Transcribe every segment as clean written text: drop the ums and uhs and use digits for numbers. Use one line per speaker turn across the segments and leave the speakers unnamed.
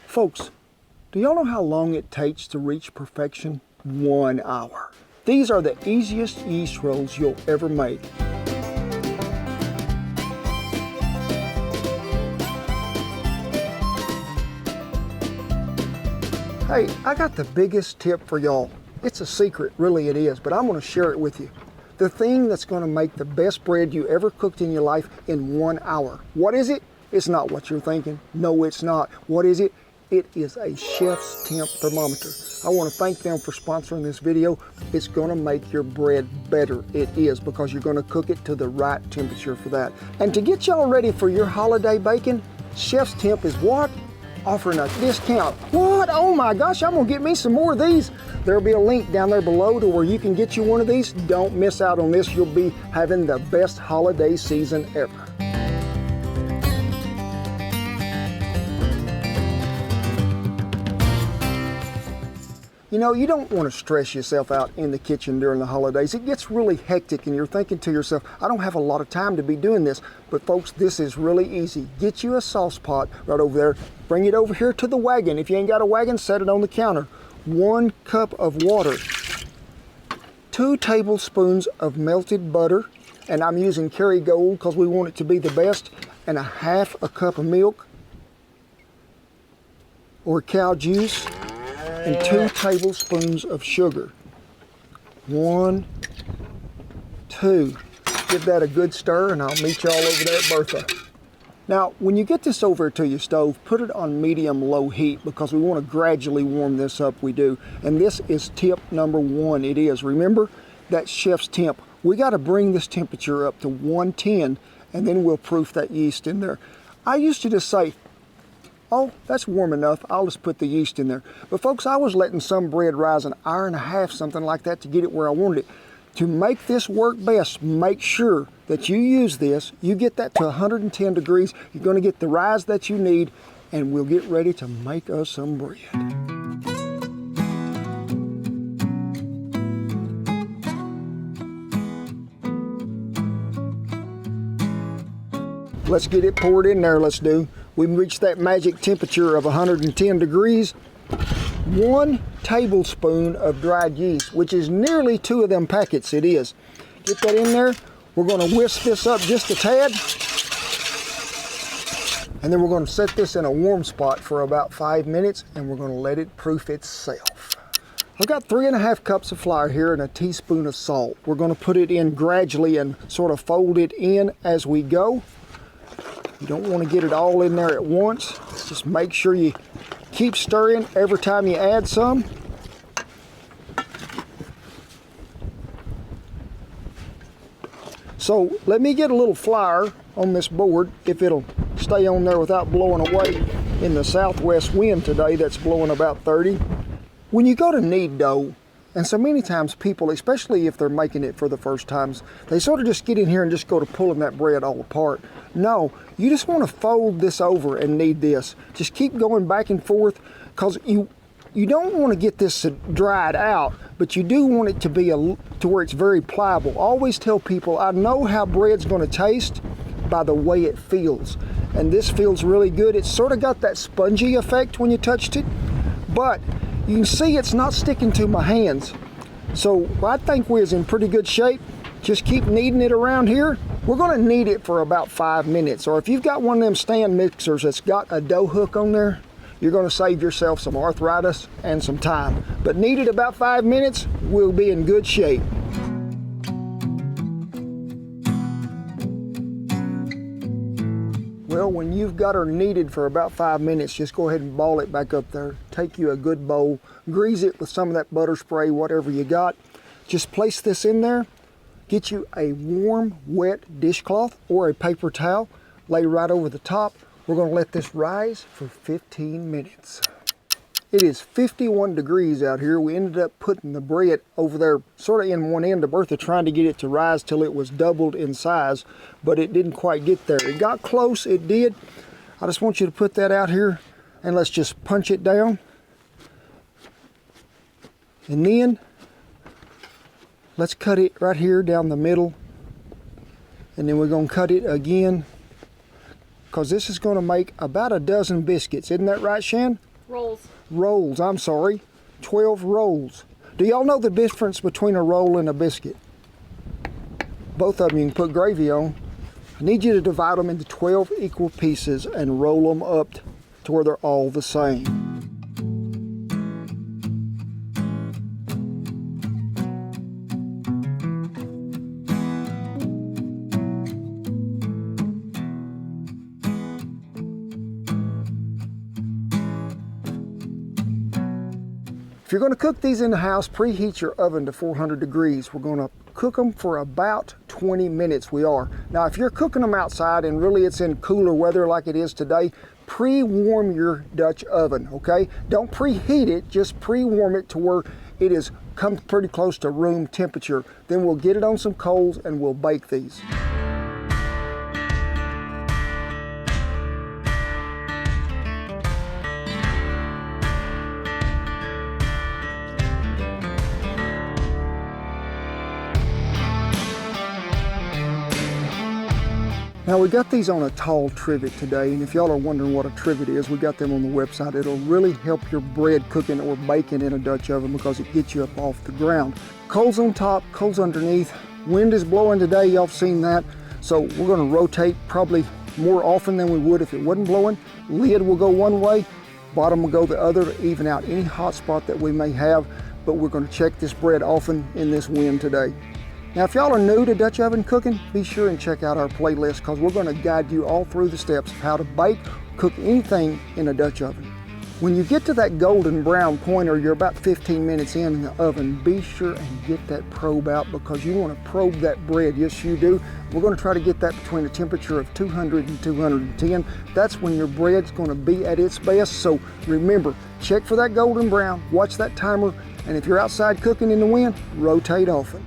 Folks, do y'all know how long it takes to reach perfection? 1 hour. These are the easiest yeast rolls you'll ever make. Hey, I got the biggest tip for y'all. It's a secret, really it is, but I'm gonna share it with you. The thing that's gonna make the best bread you ever cooked in your life in 1 hour. What is it? It's not what you're thinking. No, it's not. What is it? It is a Chef's Temp thermometer. I wanna thank them for sponsoring this video. It's gonna make your bread better. It is, because you're gonna cook it to the right temperature for that. And to get y'all ready for your holiday baking, Chef's Temp is what? Offering a discount. What? Oh my gosh, I'm gonna get me some more of these. There'll be a link down there below to where you can get you one of these. Don't miss out on this. You'll be having the best holiday season ever. You know, you don't want to stress yourself out in the kitchen during the holidays. It gets really hectic and you're thinking to yourself, I don't have a lot of time to be doing this. But folks, this is really easy. Get you a sauce pot right over there. Bring it over here to the wagon. If you ain't got a wagon, set it on the counter. 1 cup of water. 2 tablespoons of melted butter. And I'm using Kerrygold because we want it to be the best. And 1/2 cup of milk or cow juice. And 2 tablespoons of sugar. 1, 2. Give that a good stir and I'll meet y'all over there at Bertha. Now, when you get this over to your stove, put it on medium-low heat because we want to gradually warm this up, we do. And this is tip number 1, it is. Remember, that's Chef's Temp. We got to bring this temperature up to 110 and then we'll proof that yeast in there. I used to just say, oh, that's warm enough, I'll just put the yeast in there. But folks, I was letting some bread rise 1.5 hours, something like that, to get it where I wanted it. To make this work best, make sure that you use this, you get that to 110 degrees, you're gonna get the rise that you need, and we'll get ready to make us some bread. Let's get it poured in there, let's do. We've reached that magic temperature of 110 degrees. 1 tablespoon of dried yeast, which is nearly 2 of them packets, it is. Get that in there. We're gonna whisk this up just a tad. And then we're gonna set this in a warm spot for about 5 minutes and we're gonna let it proof itself. I've got 3.5 cups of flour here and a teaspoon of salt. We're gonna put it in gradually and sort of fold it in as we go. You don't want to get it all in there at once. Just make sure you keep stirring every time you add some. So let me get a little flour on this board, if it'll stay on there without blowing away in the southwest wind today that's blowing about 30. When you go to knead dough, and so many times people, especially if they're making it for the first times, they sort of just get in here and just go to pulling that bread all apart. No, you just want to fold this over and knead this. Just keep going back and forth, because you don't want to get this dried out, but you do want it to be to where it's very pliable. Always tell people, I know how bread's going to taste by the way it feels. And this feels really good. It's sort of got that spongy effect when you touched it, but you can see it's not sticking to my hands. So I think we're in pretty good shape. Just keep kneading it around here. We're gonna knead it for about 5 minutes. Or if you've got one of them stand mixers that's got a dough hook on there, you're gonna save yourself some arthritis and some time. But knead it about 5 minutes, we'll be in good shape. Well, when you've got her kneaded for about 5 minutes, just go ahead and ball it back up there. Take you a good bowl, grease it with some of that butter spray, whatever you got. Just place this in there. Get you a warm, wet dishcloth or a paper towel. Lay right over the top. We're gonna let this rise for 15 minutes. It is 51 degrees out here. We ended up putting the bread over there sort of in one end of Bertha, trying to get it to rise till it was doubled in size, but it didn't quite get there. It got close, it did. I just want you to put that out here and let's just punch it down. And then let's cut it right here down the middle. And then we're gonna cut it again, because this is gonna make about a dozen biscuits. Isn't that right, Shan?
Rolls.
Rolls, I'm sorry. 12 rolls. Do y'all know the difference between a roll and a biscuit? Both of them you can put gravy on. I need you to divide them into 12 equal pieces and roll them up to where they're all the same. If you're going to cook these in the house, preheat your oven to 400 degrees. We're going to cook them for about 20 minutes. We are. Now, if you're cooking them outside and really it's in cooler weather like it is today, pre-warm your Dutch oven, okay? Don't preheat it, just pre-warm it to where it is comes pretty close to room temperature. Then we'll get it on some coals and we'll bake these. Now we got these on a tall trivet today, and if y'all are wondering what a trivet is, we got them on the website. It'll really help your bread cooking or baking in a Dutch oven because it gets you up off the ground. Coals on top, coals underneath. Wind is blowing today, y'all have seen that. So we're gonna rotate probably more often than we would if it wasn't blowing. Lid will go one way, bottom will go the other to even out any hot spot that we may have, but we're gonna check this bread often in this wind today. Now, if y'all are new to Dutch oven cooking, be sure and check out our playlist because we're going to guide you all through the steps of how to bake, cook anything in a Dutch oven. When you get to that golden brown point, or you're about 15 minutes in the oven, be sure and get that probe out because you want to probe that bread. Yes, you do. We're going to try to get that between a temperature of 200 and 210. That's when your bread's going to be at its best. So remember, check for that golden brown, watch that timer, and if you're outside cooking in the wind, rotate often.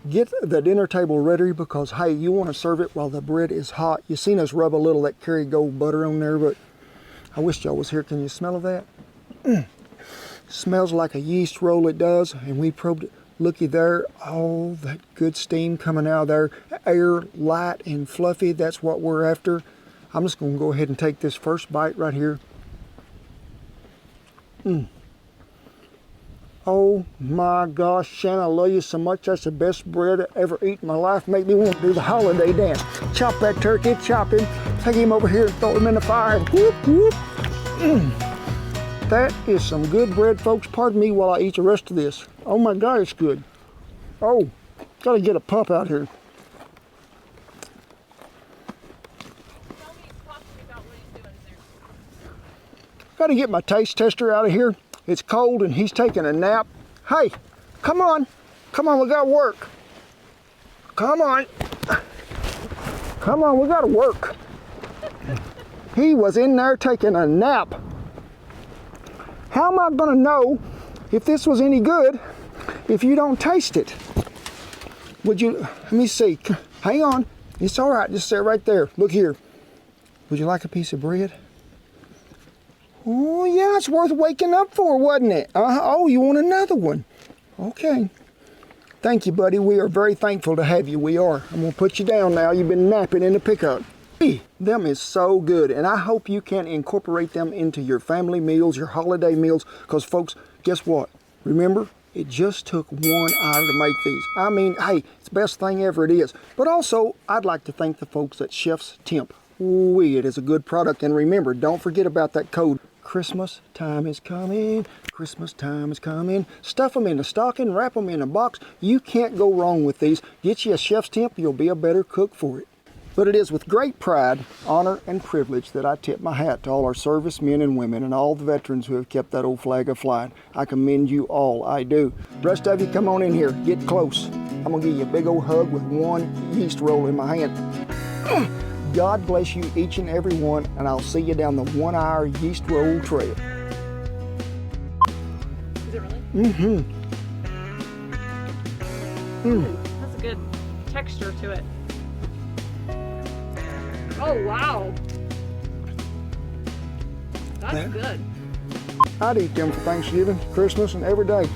Get the dinner table ready because, hey, you want to serve it while the bread is hot. You seen us rub a little of that Kerrygold butter on there, but I wish y'all was here. Can you smell of that? Smells like a yeast roll, it does, and we probed it. Looky there, all that good steam coming out of there. Air, light, and fluffy, that's what we're after. I'm just going to go ahead and take this first bite right here. Oh my gosh, Shannon, I love you so much. That's the best bread I ever eaten in my life. Make me want to do the holiday dance. Chop that turkey, chop him, take him over here and throw him in the fire. Whoop, whoop. That is some good bread, folks. Pardon me while I eat the rest of this. Oh my God, it's good. Oh, gotta get a pump out here. Gotta get my taste tester out of here. It's cold and he's taking a nap. Hey, come on. Come on, we gotta work. Come on. Come on, we gotta work. He was in there taking a nap. How am I gonna know if this was any good if you don't taste it? Would you, let me see. Hang on. It's all right, just sit right there. Look here. Would you like a piece of bread? Oh, yeah, it's worth waking up for, wasn't it? Oh, you want another one? Okay. Thank you, buddy. We are very thankful to have you. We are. I'm going to put you down now. You've been napping in the pickup. Them is so good, and I hope you can incorporate them into your family meals, your holiday meals, because, folks, guess what? Remember, it just took 1 hour to make these. I mean, hey, it's the best thing ever it is. But also, I'd like to thank the folks at Chef's Temp. It is a good product, and remember, don't forget about that code Christmas time is coming. Christmas time is coming. Stuff them in a stocking, wrap them in a box. You can't go wrong with these. Get you a chef's tip, you'll be a better cook for it. But it is with great pride, honor, and privilege that I tip my hat to all our servicemen and women and all the veterans who have kept that old flag a-flying. I commend you all, I do. Rest of you, come on in here, get close. I'm gonna give you a big old hug with one yeast roll in my hand. God bless you each and every one, and I'll see you down the 1 hour yeast roll trail.
Is it really?
Mm-hmm.
That's a good texture to it. Oh, wow. That's good.
I'd eat them for Thanksgiving, Christmas, and every day.